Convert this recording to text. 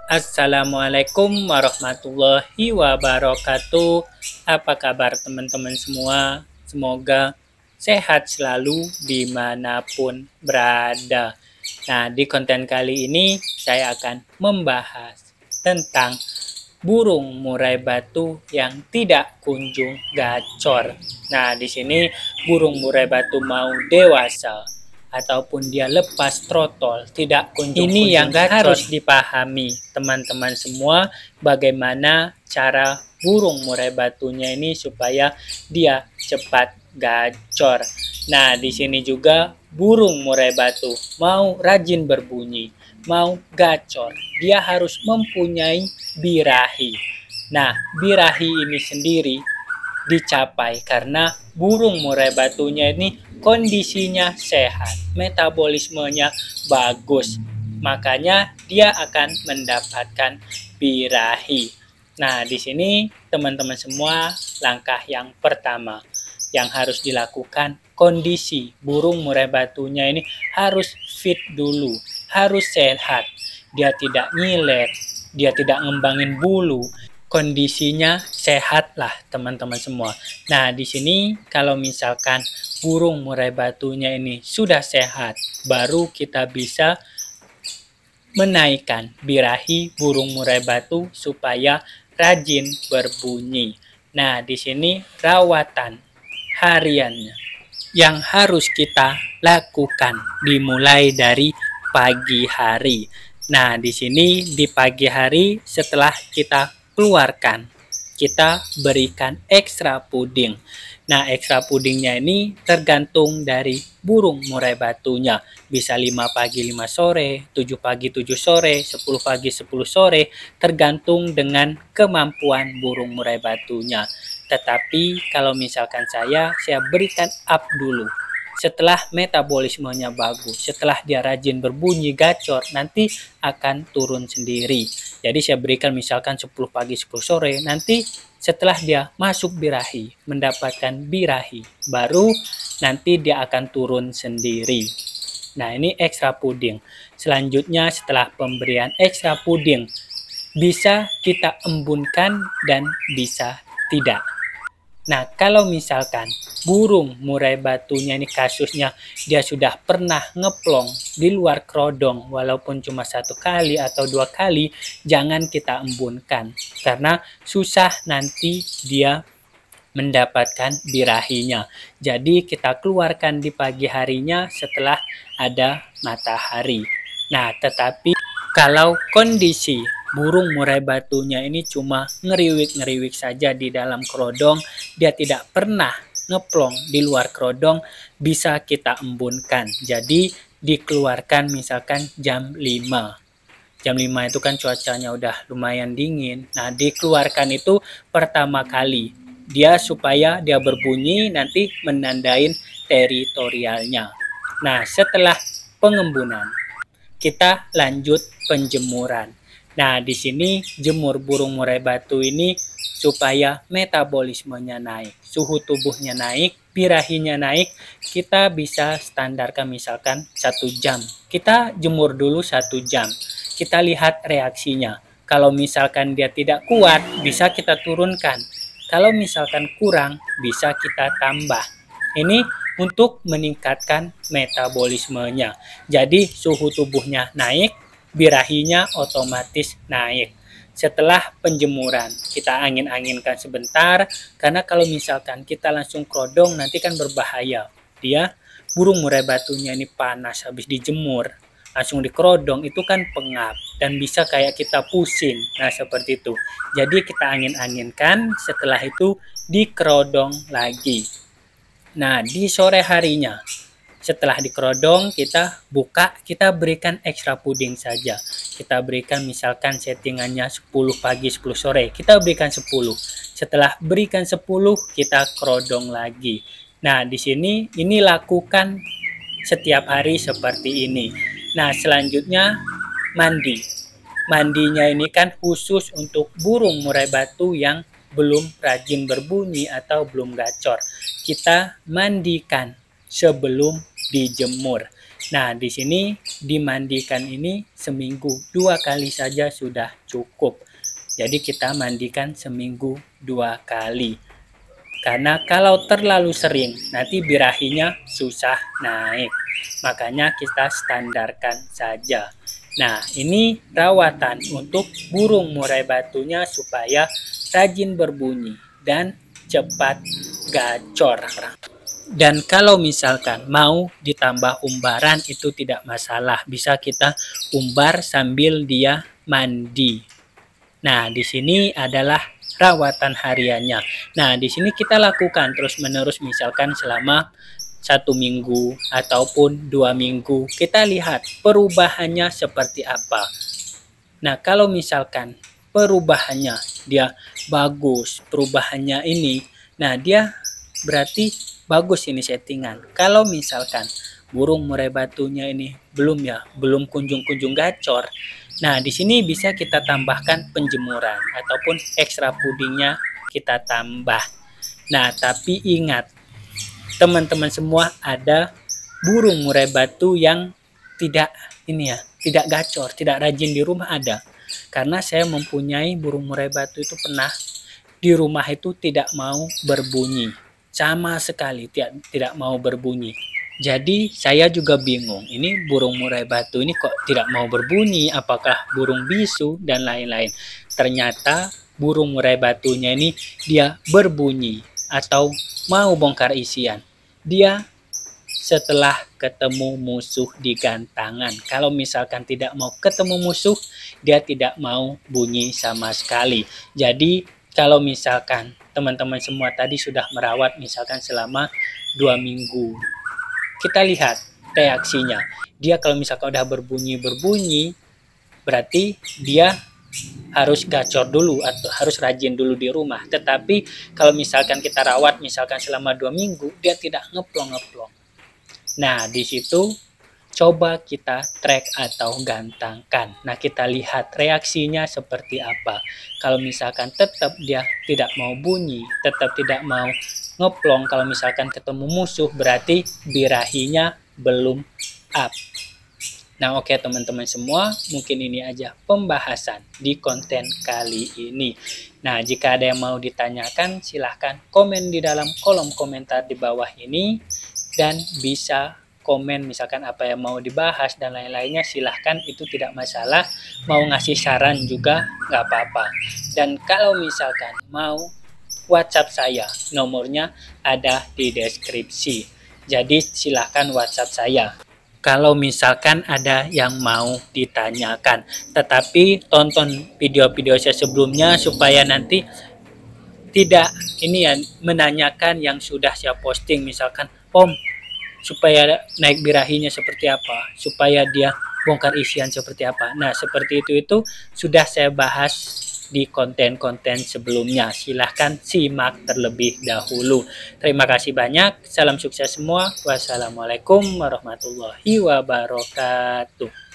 Assalamualaikum warahmatullahi wabarakatuh. Apa kabar teman-teman semua? Semoga sehat selalu dimanapun berada. Nah, di konten kali ini saya akan membahas tentang burung murai batu yang tidak kunjung gacor. Nah, di sini burung murai batu mau dewasa ataupun dia lepas trotol, tidak kunjung ini yang harus dipahami teman-teman semua, bagaimana cara burung murai batunya ini supaya dia cepat gacor. Nah, di sini juga burung murai batu mau rajin berbunyi, mau gacor, dia harus mempunyai birahi. Nah, birahi ini sendiri dicapai karena burung murai batunya ini kondisinya sehat, metabolismenya bagus, makanya dia akan mendapatkan birahi. Nah, di sini teman-teman semua, langkah yang pertama yang harus dilakukan, kondisi burung murai batunya ini harus fit dulu, harus sehat. Dia tidak nyilet, dia tidak ngembangin bulu, kondisinya sehat lah teman-teman semua. Nah, di sini kalau misalkan burung murai batunya ini sudah sehat, baru kita bisa menaikkan birahi burung murai batu supaya rajin berbunyi. Nah, di sini rawatan hariannya yang harus kita lakukan dimulai dari pagi hari. Nah, di sini di pagi hari setelah kita keluarkan, kita berikan ekstra puding. Nah, ekstra pudingnya ini tergantung dari burung murai batunya. Bisa 5 pagi 5 sore, 7 pagi 7 sore, 10 pagi 10 sore, tergantung dengan kemampuan burung murai batunya. Tetapi kalau misalkan saya berikan up dulu. Setelah metabolismenya bagus, setelah dia rajin berbunyi gacor, nanti akan turun sendiri. Jadi saya berikan misalkan 10 pagi 10 sore, nanti setelah dia masuk birahi, mendapatkan birahi, baru nanti dia akan turun sendiri. Nah, ini ekstra puding. Selanjutnya setelah pemberian ekstra puding, bisa kita embunkan dan bisa tidak. Nah, kalau misalkan burung murai batunya ini kasusnya dia sudah pernah ngeplong di luar kerodong walaupun cuma 1 kali atau 2 kali, jangan kita embunkan karena susah nanti dia mendapatkan birahinya. Jadi kita keluarkan di pagi harinya setelah ada matahari. Nah, tetapi kalau kondisi burung murai batunya ini cuma ngeriwik-ngeriwik saja di dalam kerodong, dia tidak pernah ngeplong di luar kerodong, bisa kita embunkan. Jadi dikeluarkan misalkan jam 5. Jam 5 itu kan cuacanya udah lumayan dingin. Nah, dikeluarkan itu pertama kali. Dia supaya dia berbunyi nanti menandain teritorialnya. Nah, setelah pengembunan, kita lanjut penjemuran. Nah, di sini jemur burung murai batu ini supaya metabolismenya naik, suhu tubuhnya naik, birahinya naik, kita bisa standarkan misalkan 1 jam. Kita jemur dulu 1 jam. Kita lihat reaksinya. Kalau misalkan dia tidak kuat, bisa kita turunkan. Kalau misalkan kurang, bisa kita tambah. Ini untuk meningkatkan metabolismenya. Jadi suhu tubuhnya naik, birahinya otomatis naik. Setelah penjemuran, kita angin-anginkan sebentar, karena kalau misalkan kita langsung kerodong nanti kan berbahaya. Dia burung murai batunya ini panas habis dijemur, langsung dikerodong itu kan pengap dan bisa kayak kita pusing. Nah, seperti itu. Jadi kita angin-anginkan, setelah itu dikerodong lagi. Nah, di sore harinya setelah dikerodong, kita buka, kita berikan ekstra puding saja. Kita berikan misalkan settingannya 10 pagi 10 sore, kita berikan 10. Setelah berikan 10, kita kerodong lagi. Nah, di sini ini lakukan setiap hari seperti ini. Nah, selanjutnya mandi. Mandinya ini kan khusus untuk burung murai batu yang belum rajin berbunyi atau belum gacor. Kita mandikan sebelum dijemur. Nah, di sini dimandikan ini seminggu 2 kali saja sudah cukup. Jadi kita mandikan seminggu 2 kali. Karena kalau terlalu sering, nanti birahinya susah naik. Makanya kita standarkan saja. Nah, ini rawatan untuk burung murai batunya supaya rajin berbunyi dan cepat gacor. Dan kalau misalkan mau ditambah umbaran itu tidak masalah. Bisa kita umbar sambil dia mandi. Nah, di sini adalah rawatan hariannya. Nah, di sini kita lakukan terus-menerus misalkan selama 1 minggu ataupun 2 minggu. Kita lihat perubahannya seperti apa. Nah, kalau misalkan perubahannya dia bagus, perubahannya ini, nah dia berarti bagus ini settingan. Kalau misalkan burung murai batunya ini belum kunjung-kunjung gacor. Nah, di sini bisa kita tambahkan penjemuran ataupun ekstra pudingnya kita tambah. Nah, tapi ingat, teman-teman semua, ada burung murai batu yang tidak tidak gacor, tidak rajin di rumah ada. Karena saya mempunyai burung murai batu itu pernah di rumah itu tidak mau berbunyi. Sama sekali tidak mau berbunyi. Jadi saya juga bingung, ini burung murai batu ini kok tidak mau berbunyi, apakah burung bisu dan lain-lain. Ternyata burung murai batunya ini dia berbunyi atau mau bongkar isian. Dia setelah ketemu musuh di gantangan. Kalau misalkan tidak mau ketemu musuh, dia tidak mau bunyi sama sekali. Jadi kalau misalkan teman-teman semua tadi sudah merawat misalkan selama 2 minggu, kita lihat reaksinya. Dia kalau misalkan udah berbunyi, berarti dia harus gacor dulu atau harus rajin dulu di rumah. Tetapi kalau misalkan kita rawat misalkan selama 2 minggu, dia tidak ngeplong-ngeplong. Nah, di situ coba kita track atau gantangkan. Nah, kita lihat reaksinya seperti apa. Kalau misalkan tetap dia tidak mau bunyi, tetap tidak mau ngeplong, kalau misalkan ketemu musuh, berarti birahinya belum up. Nah, oke teman-teman semua, mungkin ini aja pembahasan di konten kali ini. Nah, jika ada yang mau ditanyakan, silahkan komen di dalam kolom komentar di bawah ini. Dan bisa komen misalkan apa yang mau dibahas dan lain-lainnya, silahkan, itu tidak masalah. Mau ngasih saran juga nggak apa-apa. Dan kalau misalkan mau WhatsApp saya, nomornya ada di deskripsi. Jadi silahkan WhatsApp saya kalau misalkan ada yang mau ditanyakan. Tetapi tonton video-video saya sebelumnya supaya nanti tidak menanyakan yang sudah saya posting. Misalkan, Om, supaya naik birahinya seperti apa, supaya dia bongkar isian seperti apa. Nah, seperti itu sudah saya bahas di konten-konten sebelumnya. Silahkan simak terlebih dahulu. Terima kasih banyak. Salam sukses semua. Wassalamualaikum warahmatullahi wabarakatuh.